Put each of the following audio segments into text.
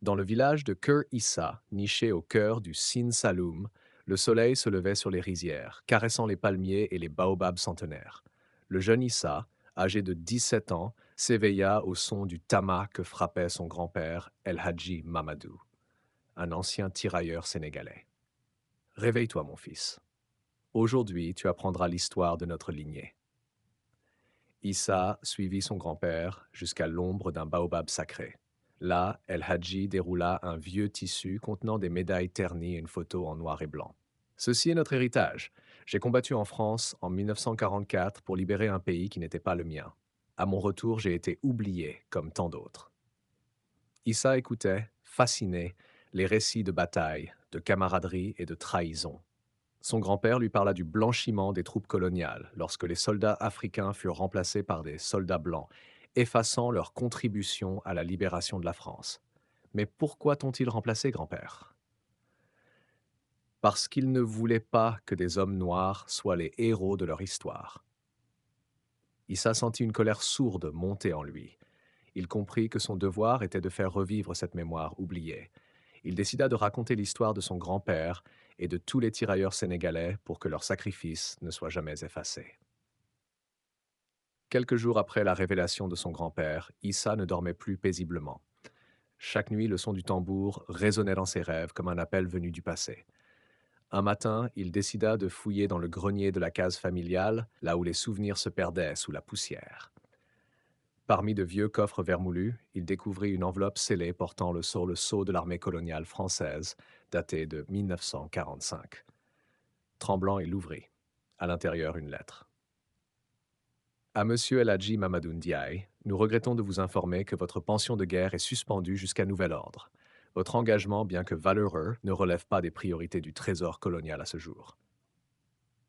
Dans le village de Kër Issa, niché au cœur du Sine Saloum, le soleil se levait sur les rizières, caressant les palmiers et les baobabs centenaires. Le jeune Issa, âgé de 17 ans, s'éveilla au son du tama que frappait son grand-père El Hadji Mamadou, un ancien tirailleur sénégalais. Réveille-toi, mon fils. Aujourd'hui, tu apprendras l'histoire de notre lignée. Issa suivit son grand-père jusqu'à l'ombre d'un baobab sacré. Là, El Hadji déroula un vieux tissu contenant des médailles ternies et une photo en noir et blanc. Ceci est notre héritage. J'ai combattu en France en 1944 pour libérer un pays qui n'était pas le mien. À mon retour, j'ai été oublié, comme tant d'autres. Issa écoutait, fasciné, les récits de bataille, de camaraderie et de trahison. Son grand-père lui parla du blanchiment des troupes coloniales, lorsque les soldats africains furent remplacés par des soldats blancs, effaçant leur contribution à la libération de la France. Mais pourquoi t'ont-ils remplacé, grand-père? Parce qu'ils ne voulaient pas que des hommes noirs soient les héros de leur histoire. Issa sentit une colère sourde monter en lui. Il comprit que son devoir était de faire revivre cette mémoire oubliée. Il décida de raconter l'histoire de son grand-père et de tous les tirailleurs sénégalais pour que leur sacrifice ne soit jamais effacé. Quelques jours après la révélation de son grand-père, Issa ne dormait plus paisiblement. Chaque nuit, le son du tambour résonnait dans ses rêves comme un appel venu du passé. Un matin, il décida de fouiller dans le grenier de la case familiale, là où les souvenirs se perdaient sous la poussière. Parmi de vieux coffres vermoulus, il découvrit une enveloppe scellée portant sur le sceau de l'armée coloniale française, daté de 1945. Tremblant, il l'ouvrit. À l'intérieur, une lettre. À Monsieur El Hadji Mamadou Ndiaye, nous regrettons de vous informer que votre pension de guerre est suspendue jusqu'à nouvel ordre. Votre engagement, bien que valeureux, ne relève pas des priorités du trésor colonial à ce jour.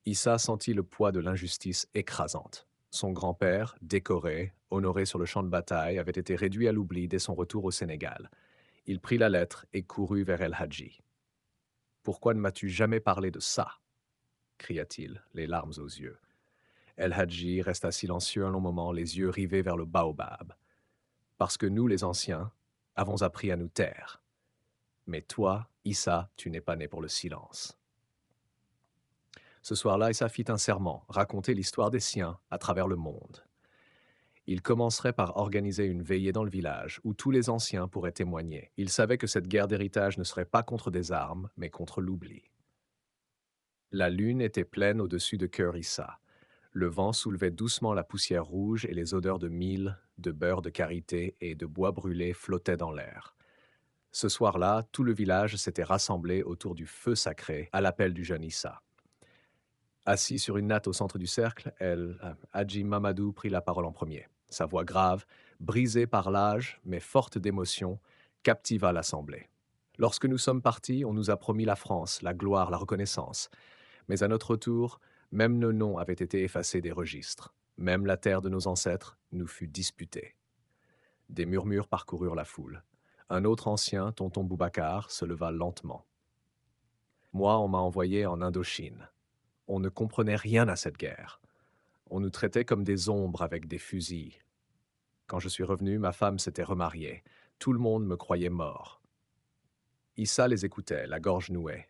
Issa sentit le poids de l'injustice écrasante. Son grand-père, décoré, honoré sur le champ de bataille, avait été réduit à l'oubli dès son retour au Sénégal. Il prit la lettre et courut vers El Hadji. Pourquoi ne m'as-tu jamais parlé de ça? Cria-t-il, les larmes aux yeux. El Hadji resta silencieux un long moment, les yeux rivés vers le baobab. Parce que nous, les anciens, avons appris à nous taire. Mais toi, Issa, tu n'es pas né pour le silence. Ce soir-là, Issa fit un serment, raconter l'histoire des siens à travers le monde. Il commencerait par organiser une veillée dans le village où tous les anciens pourraient témoigner. Il savait que cette guerre d'héritage ne serait pas contre des armes, mais contre l'oubli. La lune était pleine au-dessus de Kër Issa. Le vent soulevait doucement la poussière rouge et les odeurs de mil, de beurre de karité et de bois brûlé flottaient dans l'air. Ce soir-là, tout le village s'était rassemblé autour du feu sacré à l'appel du jeune Issa. Assis sur une natte au centre du cercle, Hadji Mamadou prit la parole en premier. Sa voix grave, brisée par l'âge, mais forte d'émotion, captiva l'assemblée. Lorsque nous sommes partis, on nous a promis la France, la gloire, la reconnaissance. Mais à notre tour, même nos noms avaient été effacés des registres. Même la terre de nos ancêtres nous fut disputée. Des murmures parcoururent la foule. Un autre ancien, tonton Boubacar, se leva lentement. Moi, on m'a envoyé en Indochine. On ne comprenait rien à cette guerre. On nous traitait comme des ombres avec des fusils. Quand je suis revenu, ma femme s'était remariée. Tout le monde me croyait mort. Issa les écoutait, la gorge nouée.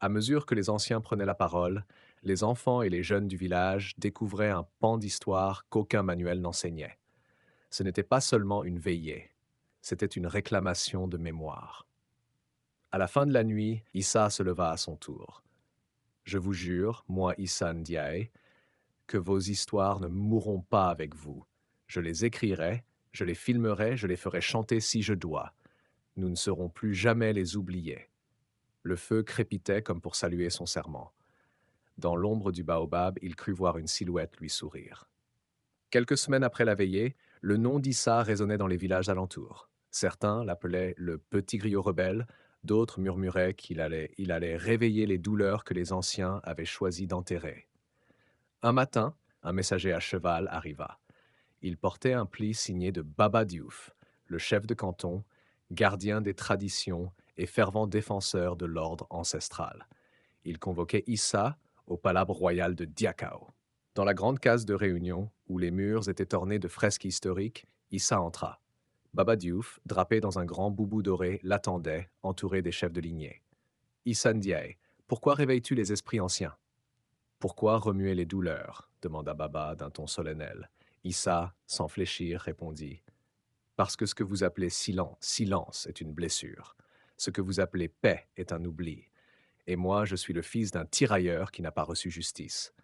À mesure que les anciens prenaient la parole, les enfants et les jeunes du village découvraient un pan d'histoire qu'aucun manuel n'enseignait. Ce n'était pas seulement une veillée, c'était une réclamation de mémoire. À la fin de la nuit, Issa se leva à son tour. Je vous jure, moi Issa Ndiaye, que vos histoires ne mourront pas avec vous. Je les écrirai, je les filmerai, je les ferai chanter si je dois. Nous ne serons plus jamais les oubliés. Le feu crépitait comme pour saluer son serment. Dans l'ombre du baobab, il crut voir une silhouette lui sourire. Quelques semaines après la veillée, le nom d'Issa résonnait dans les villages alentours. Certains l'appelaient le petit griot rebelle, d'autres murmuraient il allait réveiller les douleurs que les anciens avaient choisi d'enterrer. Un matin, un messager à cheval arriva. Il portait un pli signé de Baba Diouf, le chef de canton, gardien des traditions et fervent défenseur de l'ordre ancestral. Il convoquait Issa au palabre royal de Diakao. Dans la grande case de réunion, où les murs étaient ornés de fresques historiques, Issa entra. Baba Diouf, drapé dans un grand boubou doré, l'attendait, entouré des chefs de lignée. Issa Ndiaye, pourquoi réveilles-tu les esprits anciens? Pourquoi remuer les douleurs? Demanda Baba d'un ton solennel. Issa, sans fléchir, répondit. Parce que ce que vous appelez silence est une blessure. Ce que vous appelez paix est un oubli. Et moi, je suis le fils d'un tirailleur qui n'a pas reçu justice.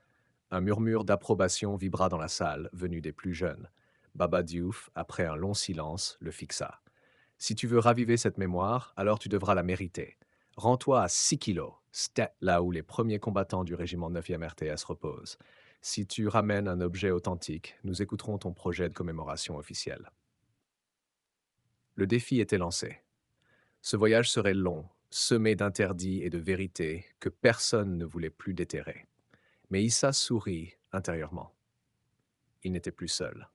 Un murmure d'approbation vibra dans la salle, venu des plus jeunes. Baba Diouf, après un long silence, le fixa. Si tu veux raviver cette mémoire, alors tu devras la mériter. Rends-toi à 6 kilos, là où les premiers combattants du régiment 9e RTS reposent. Si tu ramènes un objet authentique, nous écouterons ton projet de commémoration officielle. Le défi était lancé. Ce voyage serait long, semé d'interdits et de vérités que personne ne voulait plus déterrer. Mais Issa sourit intérieurement. Il n'était plus seul.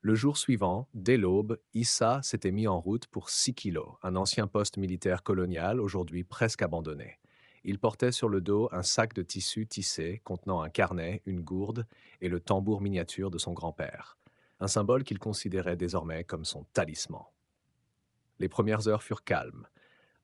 Le jour suivant, dès l'aube, Issa s'était mis en route pour 6 kilos, un ancien poste militaire colonial aujourd'hui presque abandonné. Il portait sur le dos un sac de tissu tissé contenant un carnet, une gourde et le tambour miniature de son grand-père, un symbole qu'il considérait désormais comme son talisman. Les premières heures furent calmes.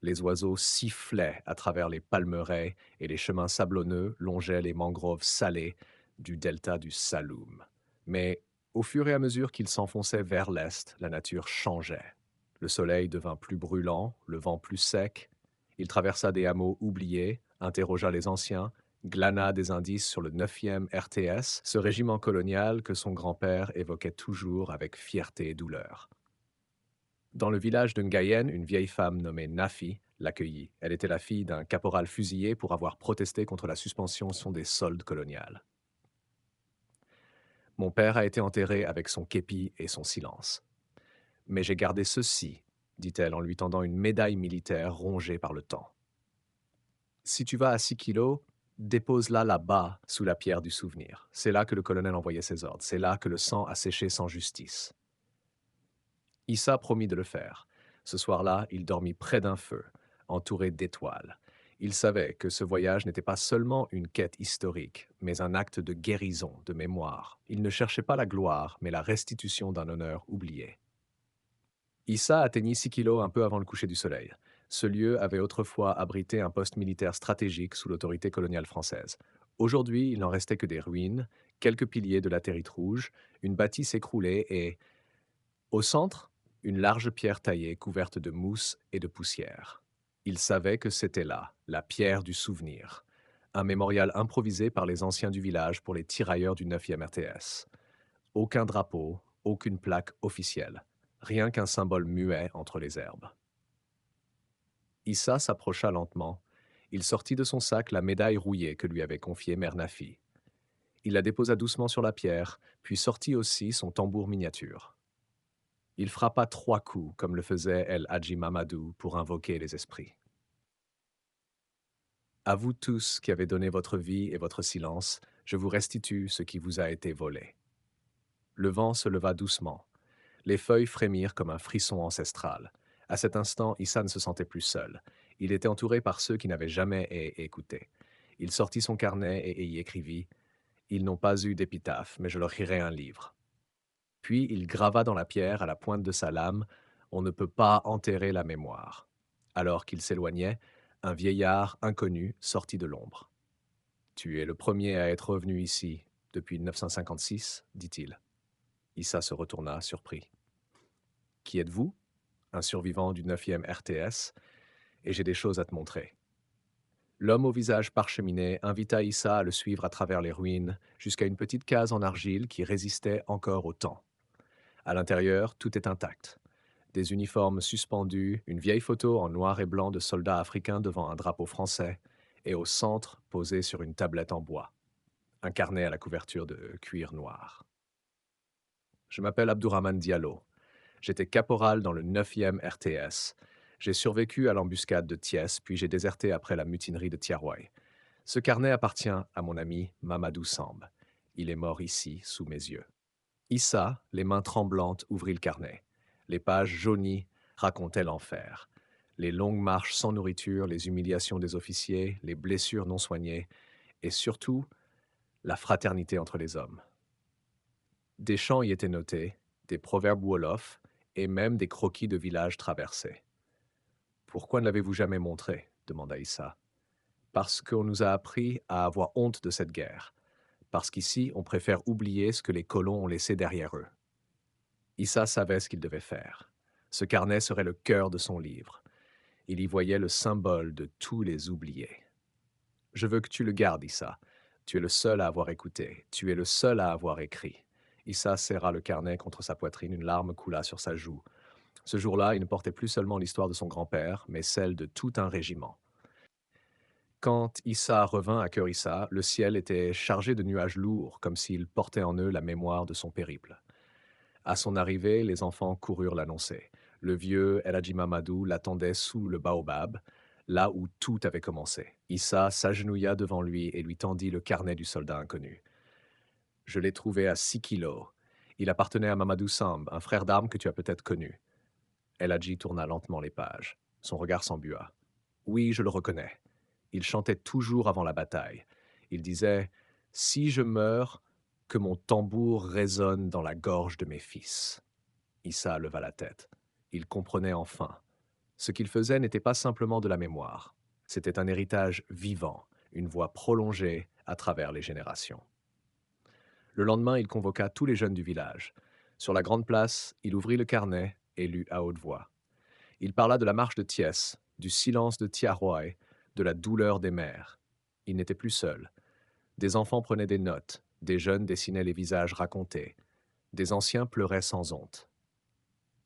Les oiseaux sifflaient à travers les palmeraies et les chemins sablonneux longeaient les mangroves salées du delta du Saloum. Mais au fur et à mesure qu'il s'enfonçait vers l'est, la nature changeait. Le soleil devint plus brûlant, le vent plus sec. Il traversa des hameaux oubliés, interrogea les anciens, glana des indices sur le 9e RTS, ce régiment colonial que son grand-père évoquait toujours avec fierté et douleur. Dans le village de Ngayen, une vieille femme nommée Nafi l'accueillit. Elle était la fille d'un caporal fusillé pour avoir protesté contre la suspension des soldes coloniales. Mon père a été enterré avec son képi et son silence. Mais j'ai gardé ceci, dit-elle en lui tendant une médaille militaire rongée par le temps. Si tu vas à 6 kilos, dépose-la là-bas, sous la pierre du souvenir. C'est là que le colonel envoyait ses ordres. C'est là que le sang a séché sans justice. Issa promit de le faire. Ce soir-là, il dormit près d'un feu, entouré d'étoiles. Il savait que ce voyage n'était pas seulement une quête historique, mais un acte de guérison, de mémoire. Il ne cherchait pas la gloire, mais la restitution d'un honneur oublié. Issa atteignit 6 kilos un peu avant le coucher du soleil. Ce lieu avait autrefois abrité un poste militaire stratégique sous l'autorité coloniale française. Aujourd'hui, il n'en restait que des ruines, quelques piliers de latérite rouge, une bâtisse écroulée et, au centre, une large pierre taillée couverte de mousse et de poussière. Il savait que c'était là, la pierre du souvenir, un mémorial improvisé par les anciens du village pour les tirailleurs du 9e RTS. Aucun drapeau, aucune plaque officielle, rien qu'un symbole muet entre les herbes. Issa s'approcha lentement. Il sortit de son sac la médaille rouillée que lui avait confiée Mère Nafi. Il la déposa doucement sur la pierre, puis sortit aussi son tambour miniature. Il frappa 3 coups, comme le faisait El Hadji Mamadou, pour invoquer les esprits. À vous tous qui avez donné votre vie et votre silence, je vous restitue ce qui vous a été volé. Le vent se leva doucement. Les feuilles frémirent comme un frisson ancestral. À cet instant, Issa ne se sentait plus seul. Il était entouré par ceux qui n'avaient jamais écouté. Il sortit son carnet et y écrivit « Ils n'ont pas eu d'épitaphe, mais je leur écrirai un livre. » Puis il grava dans la pierre, à la pointe de sa lame, On ne peut pas enterrer la mémoire. Alors qu'il s'éloignait, un vieillard inconnu sortit de l'ombre. Tu es le premier à être revenu ici depuis 1956, dit-il. Issa se retourna, surpris. Qui êtes-vous? Un survivant du 9e RTS, et j'ai des choses à te montrer. L'homme au visage parcheminé invita Issa à le suivre à travers les ruines jusqu'à une petite case en argile qui résistait encore au temps. À l'intérieur, tout est intact. Des uniformes suspendus, une vieille photo en noir et blanc de soldats africains devant un drapeau français, et au centre, posé sur une tablette en bois, un carnet à la couverture de cuir noir. Je m'appelle Abdourahmane Diallo. J'étais caporal dans le 9e RTS. J'ai survécu à l'embuscade de Thiès, puis j'ai déserté après la mutinerie de Tiaroy. Ce carnet appartient à mon ami Mamadou Samb. Il est mort ici, sous mes yeux. Issa, les mains tremblantes, ouvrit le carnet. Les pages jaunies racontaient l'enfer. Les longues marches sans nourriture, les humiliations des officiers, les blessures non soignées, et surtout, la fraternité entre les hommes. Des chants y étaient notés, des proverbes wolof et même des croquis de villages traversés. Pourquoi ne l'avez-vous jamais montré demanda Issa. Parce qu'on nous a appris à avoir honte de cette guerre. Parce qu'ici, on préfère oublier ce que les colons ont laissé derrière eux. Issa savait ce qu'il devait faire. Ce carnet serait le cœur de son livre. Il y voyait le symbole de tous les oubliés. Je veux que tu le gardes, Issa. Tu es le seul à avoir écouté. Tu es le seul à avoir écrit. Issa serra le carnet contre sa poitrine, une larme coula sur sa joue. Ce jour-là, il ne portait plus seulement l'histoire de son grand-père, mais celle de tout un régiment. Quand Issa revint à Cœur-Issa, le ciel était chargé de nuages lourds, comme s'ils portaient en eux la mémoire de son périple. À son arrivée, les enfants coururent l'annoncer. Le vieux El Hadji Mamadou l'attendait sous le baobab, là où tout avait commencé. Issa s'agenouilla devant lui et lui tendit le carnet du soldat inconnu. Je l'ai trouvé à 6 kilos. Il appartenait à Mamadou Samb, un frère d'armes que tu as peut-être connu. El Hadji tourna lentement les pages. Son regard s'embua. Oui, je le reconnais. Il chantait toujours avant la bataille. Il disait Si je meurs, que mon tambour résonne dans la gorge de mes fils. Issa leva la tête. Il comprenait enfin. Ce qu'il faisait n'était pas simplement de la mémoire. C'était un héritage vivant, une voix prolongée à travers les générations. Le lendemain, il convoqua tous les jeunes du village. Sur la grande place, il ouvrit le carnet et lut à haute voix. Il parla de la marche de Thiès, du silence de Tiaroy, de la douleur des mères. Il n'était plus seul. Des enfants prenaient des notes, des jeunes dessinaient les visages racontés, des anciens pleuraient sans honte.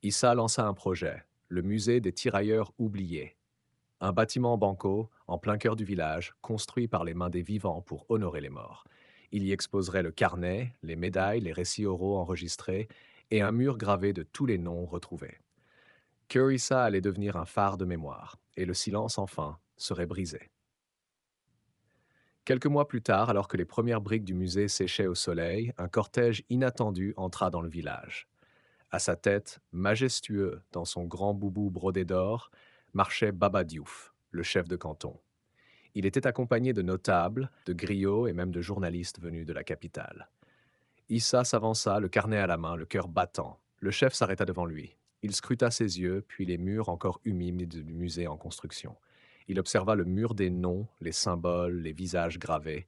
Issa lança un projet, le musée des tirailleurs oubliés. Un bâtiment banco, en plein cœur du village, construit par les mains des vivants pour honorer les morts. Il y exposerait le carnet, les médailles, les récits oraux enregistrés et un mur gravé de tous les noms retrouvés. Cœur-Issa allait devenir un phare de mémoire, et le silence, enfin, serait brisé. Quelques mois plus tard, alors que les premières briques du musée séchaient au soleil, un cortège inattendu entra dans le village. À sa tête, majestueux dans son grand boubou brodé d'or, marchait Baba Diouf, le chef de canton. Il était accompagné de notables, de griots et même de journalistes venus de la capitale. Issa s'avança, le carnet à la main, le cœur battant. Le chef s'arrêta devant lui. Il scruta ses yeux, puis les murs encore humides du musée en construction. Il observa le mur des noms, les symboles, les visages gravés.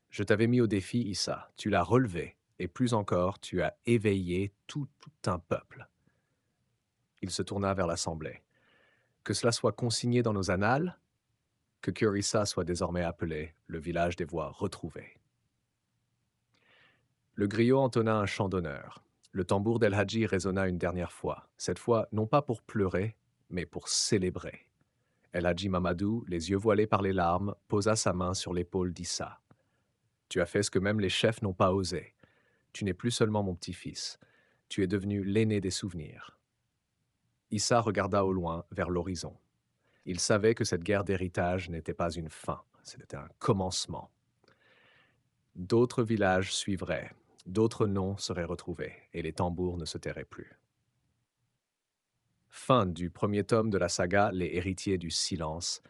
Je t'avais mis au défi, Issa. Tu l'as relevé. Et plus encore, tu as éveillé tout un peuple. Il se tourna vers l'assemblée. Que cela soit consigné dans nos annales, que Cœur-Issa soit désormais appelé le village des voix retrouvées. Le griot entonna un chant d'honneur. Le tambour d'El Hadji résonna une dernière fois, cette fois non pas pour pleurer, mais pour célébrer. El Hadji Mamadou, les yeux voilés par les larmes, posa sa main sur l'épaule d'Issa. Tu as fait ce que même les chefs n'ont pas osé. Tu n'es plus seulement mon petit-fils. Tu es devenu l'aîné des souvenirs. Issa regarda au loin, vers l'horizon. Il savait que cette guerre d'héritage n'était pas une fin, c'était un commencement. D'autres villages suivraient, d'autres noms seraient retrouvés, et les tambours ne se tairaient plus. Fin du premier tome de la saga Les Héritiers du Silence,